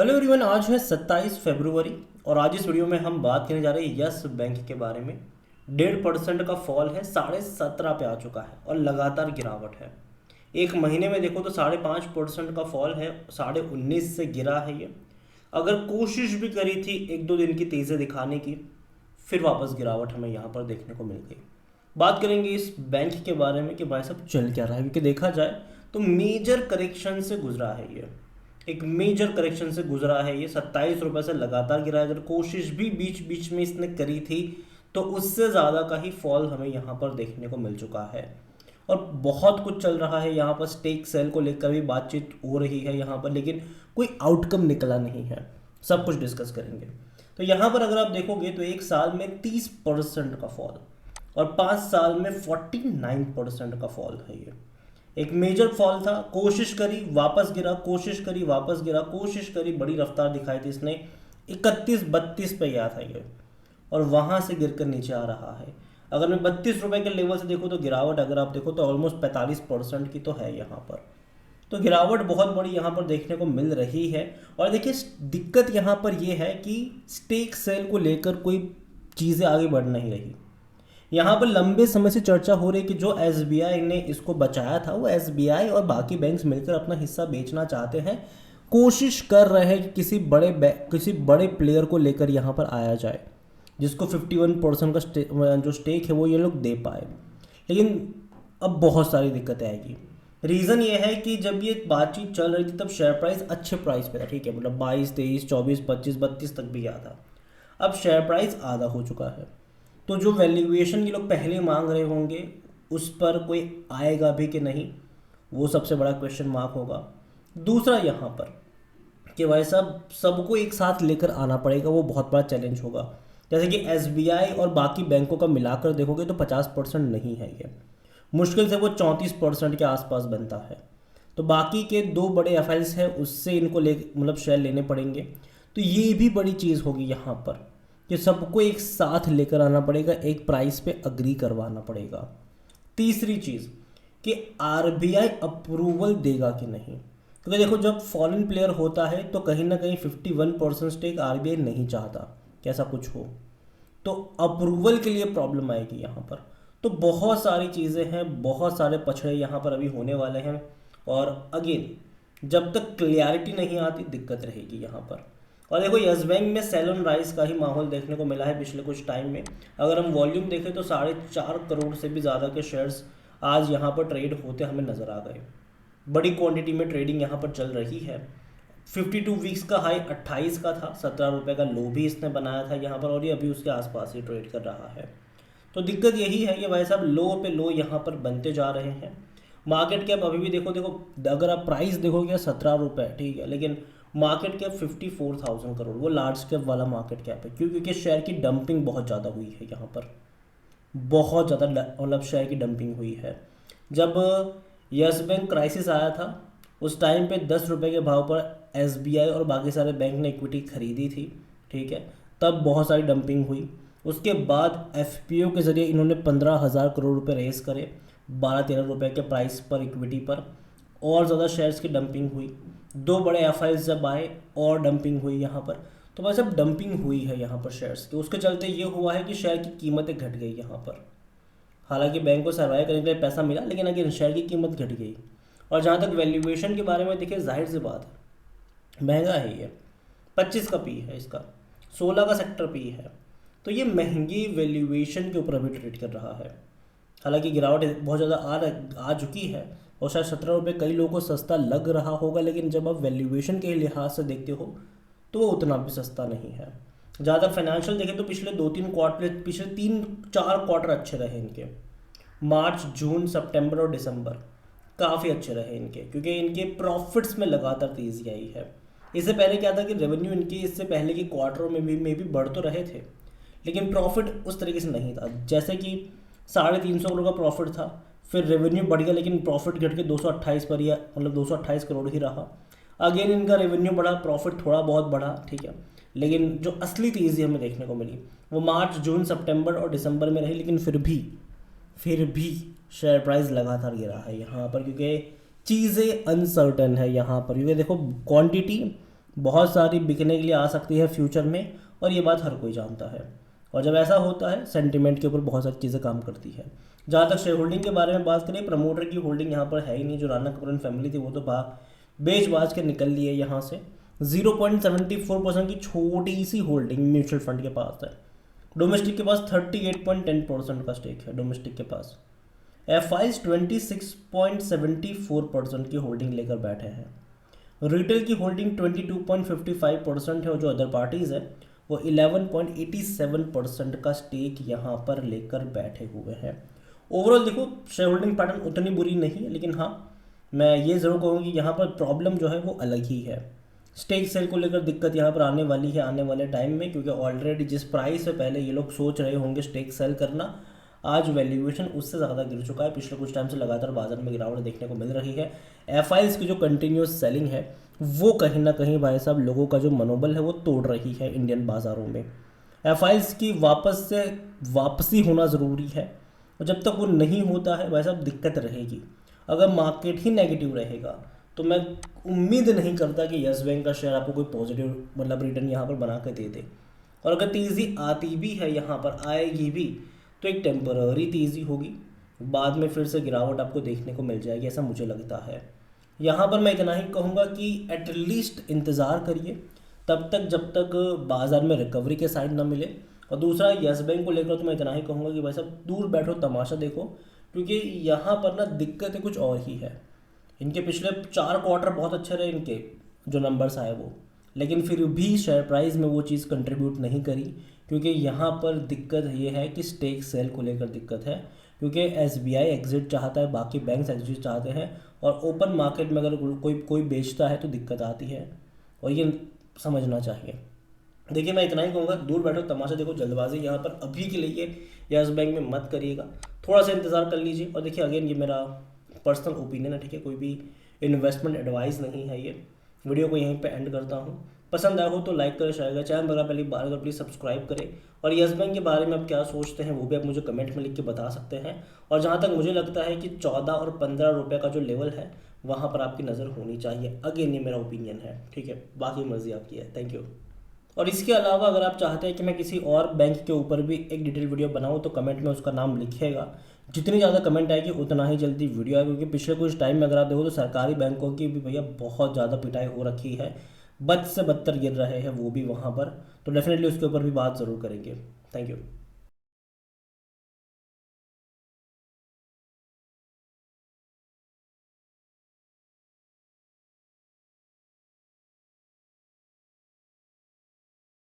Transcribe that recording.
Hello everyone, आज है 27 फरवरी और आज इस वीडियो में हम बात करने जा रहे हैं यस बैंक के बारे में। 1.5% का फॉल है, 17.5 पे आ चुका है और लगातार गिरावट है। एक महीने में देखो तो 5.5% का फॉल है, 19.5 से गिरा है ये। अगर कोशिश भी करी थी एक दो दिन की तेज़ी दिखाने की, फिर वापस गिरावट हमें यहाँ पर देखने को मिल गई। बात करेंगे इस बैंक के बारे में कि भाई साहब चल क्या रहा है, क्योंकि देखा जाए तो मेजर करेक्शन से गुजरा है ये। एक मेजर करेक्शन से गुजरा है ये, 27 रुपये से लगातार गिरा है। अगर कोशिश भी बीच बीच में इसने करी थी तो उससे ज़्यादा का ही फॉल हमें यहाँ पर देखने को मिल चुका है। और बहुत कुछ चल रहा है यहाँ पर, स्टेक सेल को लेकर भी बातचीत हो रही है यहाँ पर, लेकिन कोई आउटकम निकला नहीं है। सब कुछ डिस्कस करेंगे। तो यहाँ पर अगर आप देखोगे तो एक साल में 30% का फॉल और 5 साल में 49% का फॉल है ये। एक मेजर फॉल था, कोशिश करी वापस गिरा, कोशिश करी वापस गिरा, कोशिश करी, बड़ी रफ्तार दिखाई थी इसने। 31-32 पे गया था ये और वहां से गिरकर नीचे आ रहा है। अगर मैं 32 रुपए के लेवल से देखूँ तो गिरावट अगर आप देखो तो ऑलमोस्ट 45% की तो है यहाँ पर। तो गिरावट बहुत बड़ी यहाँ पर देखने को मिल रही है। और देखिए दिक्कत यहाँ पर यह है कि स्टेक सेल को लेकर कोई चीज़ें आगे बढ़ नहीं रही। यहाँ पर लंबे समय से चर्चा हो रही कि जो एसबीआई ने इसको बचाया था, वो एसबीआई और बाकी बैंक्स मिलकर अपना हिस्सा बेचना चाहते हैं। कोशिश कर रहे हैं कि किसी बड़े प्लेयर को लेकर यहाँ पर आया जाए, जिसको 51% का जो स्टेक है वो ये लोग दे पाए। लेकिन अब बहुत सारी दिक्कतें आएगी। रीज़न ये है कि जब ये बातचीत चल रही थी तब शेयर प्राइस अच्छे प्राइस पे था, ठीक है, मतलब 22, 23, 24, 25, 32 तक भी गया था। अब शेयर प्राइस आधा हो चुका है। तो जो वैल्यूएशन ये लोग पहले मांग रहे होंगे उस पर कोई आएगा भी कि नहीं, वो सबसे बड़ा क्वेश्चन मार्क होगा। दूसरा यहाँ पर कि भाई साहब सबको एक साथ लेकर आना पड़ेगा, वो बहुत बड़ा चैलेंज होगा। जैसे कि एसबीआई और बाकी बैंकों का मिलाकर देखोगे तो 50% नहीं है ये, मुश्किल से वो 34% के आसपास बनता है। तो बाकी के दो बड़े एफआईज हैं, उससे इनको ले मतलब शेयर लेने पड़ेंगे। तो ये भी बड़ी चीज़ होगी यहाँ पर कि सबको एक साथ लेकर आना पड़ेगा, एक प्राइस पे अग्री करवाना पड़ेगा। तीसरी चीज़ कि आरबीआई अप्रूवल देगा कि नहीं, क्योंकि देखो जब फॉरेन प्लेयर होता है तो कहीं ना कहीं 51% स्टेक आरबीआई नहीं चाहता कि ऐसा कुछ हो, तो अप्रूवल के लिए प्रॉब्लम आएगी यहाँ पर। तो बहुत सारी चीज़ें हैं, बहुत सारे पछड़े यहाँ पर अभी होने वाले हैं। और अगेन जब तक क्लियरिटी नहीं आती दिक्कत रहेगी यहाँ पर। और देखो यस बैंक में सेल ऑन राइज का ही माहौल देखने को मिला है पिछले कुछ टाइम में। अगर हम वॉल्यूम देखें तो 4.5 करोड़ से भी ज़्यादा के शेयर्स आज यहाँ पर ट्रेड होते हमें नज़र आ गए। बड़ी क्वांटिटी में ट्रेडिंग यहाँ पर चल रही है। 52 वीक्स का हाई 28 का था, 17 रुपये का लो भी इसने बनाया था यहाँ पर, और ये अभी उसके आसपास ही ट्रेड कर रहा है। तो दिक्कत यही है कि भाई साहब लो पे लो यहाँ पर बनते जा रहे हैं। मार्केट कैप अभी भी देखो देखो अगर आप प्राइस देखोगे 17 रुपये, ठीक है, लेकिन मार्केट कैप 54,000 करोड़, वो लार्ज कैप वाला मार्केट कैप है। क्यों? क्योंकि शेयर की डंपिंग बहुत ज़्यादा हुई है यहाँ पर, बहुत ज़्यादा मतलब शेयर की डंपिंग हुई है। जब यस बैंक क्राइसिस आया था उस टाइम पे 10 रुपये के भाव पर एसबीआई और बाकी सारे बैंक ने इक्विटी खरीदी थी, ठीक है, तब बहुत सारी डंपिंग हुई। उसके बाद एफपीओ के ज़रिए इन्होंने 15,000 करोड़ रुपए रेस करे 12-13 रुपये के प्राइस पर इक्विटी पर, और ज़्यादा शेयर्स की डंपिंग हुई। दो बड़े एफआईज जब आए और डंपिंग हुई यहाँ पर। तो बस अब डंपिंग हुई है यहाँ पर शेयर्स की, उसके चलते ये हुआ है कि शेयर की कीमतें घट गई यहाँ पर। हालांकि बैंक को सर्वाइव करने के लिए पैसा मिला, लेकिन अगर शेयर की कीमत घट गई। और जहाँ तक वैल्यूएशन के बारे में देखिए, जाहिर सी बात है महंगा है ये, 25 का पी है इसका, 16 का सेक्टर पी है। तो ये महंगी वैल्यूएशन के ऊपर अभी ट्रेड कर रहा है। हालांकि गिरावट बहुत ज़्यादा आ चुकी है और शायद 17 रुपये कई लोगों को सस्ता लग रहा होगा, लेकिन जब आप वैल्यूएशन के लिहाज से देखते हो तो वो उतना भी सस्ता नहीं है। ज़्यादा फाइनेंशियल देखें तो पिछले 2-3 क्वार्टर, पिछले 3-4 क्वार्टर अच्छे रहे इनके। मार्च, जून, सितंबर और दिसंबर काफ़ी अच्छे रहे इनके, क्योंकि इनके प्रॉफिट्स में लगातार तेज़ी आई है। इससे पहले क्या था कि रेवेन्यू इनके इससे पहले के क्वार्टरों में भी बढ़ तो रहे थे, लेकिन प्रॉफिट उस तरीके से नहीं था। जैसे कि 350 करोड़ का प्रॉफिट था, फिर रेवेन्यू बढ़ गया, लेकिन प्रॉफिट घट के 228 पर, या मतलब 228 करोड़ ही रहा। अगेन इनका रेवेन्यू बढ़ा, प्रॉफिट थोड़ा बहुत बढ़ा, ठीक है, लेकिन जो असली तेज़ी हमें देखने को मिली वो मार्च, जून, सितंबर और दिसंबर में रही। लेकिन फिर भी शेयर प्राइस लगातार गिरा है यहाँ पर, क्योंकि चीज़ें अनसर्टन है यहाँ पर। क्योंकि देखो क्वांटिटी बहुत सारी बिकने के लिए आ सकती है फ्यूचर में, और ये बात हर कोई जानता है। और जब ऐसा होता है सेंटिमेंट के ऊपर बहुत सारी चीज़ें काम करती है। जहाँ तक शेयर होल्डिंग के बारे में बात करें, प्रमोटर की होल्डिंग यहाँ पर है ही नहीं। जो राणा कपूर फैमिली थी वो तो बेच बाज के निकल लिए यहाँ से। 0.74% की छोटी सी होल्डिंग म्यूचुअल फंड के पास है। डोमेस्टिक के पास 38.10% का स्टेक है डोमेस्टिक के पास। एफ आई 26.74% की होल्डिंग लेकर बैठे हैं। रिटेल की होल्डिंग 22.55% है, और जो अदर पार्टीज़ है वो 11.87% का स्टेक यहाँ पर लेकर बैठे हुए हैं। ओवरऑल देखो शेयर होल्डिंग पैटर्न उतनी बुरी नहीं है, लेकिन हाँ मैं ये ज़रूर कहूँगी कि यहाँ पर प्रॉब्लम जो है वो अलग ही है। स्टेक सेल को लेकर दिक्कत यहाँ पर आने वाली है आने वाले टाइम में, क्योंकि ऑलरेडी जिस प्राइस से पहले ये लोग सोच रहे होंगे स्टेक सेल करना, आज वैल्यूएशन उससे ज़्यादा गिर चुका है। पिछले कुछ टाइम से लगातार बाजार में गिरावट देखने को मिल रही है। एफ की जो कंटिन्यूस सेलिंग है वो कहीं ना कहीं भाई साहब लोगों का जो मनोबल है वो तोड़ रही है इंडियन बाज़ारों में। एफ की वापसी होना ज़रूरी है, और जब तक वो नहीं होता है भाई साहब दिक्कत रहेगी। अगर मार्केट ही नेगेटिव रहेगा तो मैं उम्मीद नहीं करता कि यस बैंक का शेयर आपको कोई पॉजिटिव मतलब रिटर्न यहाँ पर बना के दे दे। और अगर तेज़ी आती भी है यहाँ पर आएगी भी तो एक टेम्पररी तेज़ी होगी, बाद में फिर से गिरावट आपको देखने को मिल जाएगी, ऐसा मुझे लगता है। यहाँ पर मैं इतना ही कहूँगा कि एटलीस्ट इंतज़ार करिए तब तक जब तक बाज़ार में रिकवरी के साइन ना मिले। और दूसरा यस बैंक को लेकर तो मैं इतना ही कहूँगा कि भाई साहब दूर बैठो तमाशा देखो, क्योंकि यहाँ पर ना दिक्कतें कुछ और ही है। इनके पिछले 4 क्वार्टर बहुत अच्छे रहे इनके जो नंबर्स आए वो, लेकिन फिर भी शेयर प्राइस में वो चीज़ कंट्रीब्यूट नहीं करी, क्योंकि यहाँ पर दिक्कत ये है कि स्टेक सेल को लेकर दिक्कत है। क्योंकि एसबीआई एग्जिट चाहता है, बाकी बैंक्स एग्जिट चाहते हैं, और ओपन मार्केट में अगर कोई बेचता है तो दिक्कत आती है, और ये समझना चाहिए। देखिए मैं इतना ही कहूँगा, दूर बैठो तमाशा देखो, जल्दबाजी यहाँ पर अभी के लिए यस बैंक में मत करिएगा, थोड़ा सा इंतज़ार कर लीजिए। और देखिए अगेन ये मेरा पर्सनल ओपिनियन है, ठीक है, कोई भी इन्वेस्टमेंट एडवाइस नहीं है। ये वीडियो को यहीं पे एंड करता हूँ। पसंद आया हो तो लाइक करें, शेयर करें, चैनल वगैरह पहली बार तो प्लीज़ सब्सक्राइब करें। और यस बैंक के बारे में आप क्या सोचते हैं वो भी आप मुझे कमेंट में लिख के बता सकते हैं। और जहाँ तक मुझे लगता है कि 14 और 15 रुपये का जो लेवल है वहाँ पर आपकी नज़र होनी चाहिए। अगेन ये मेरा ओपिनियन है, ठीक है, बाकी मर्जी आपकी है। Thank you. और इसके अलावा अगर आप चाहते हैं कि मैं किसी और बैंक के ऊपर भी एक डिटेल वीडियो बनाऊं तो कमेंट में उसका नाम लिखिएगा। जितनी ज़्यादा कमेंट आएगी उतना ही जल्दी वीडियो आएगी, क्योंकि पिछले कुछ टाइम में अगर आप देखो तो सरकारी बैंकों की भी भैया बहुत ज़्यादा पिटाई हो रखी है, बद से बदतर गिर रहे हैं वो भी वहाँ पर, तो डेफिनेटली उसके ऊपर भी बात ज़रूर करेंगे। Thank you.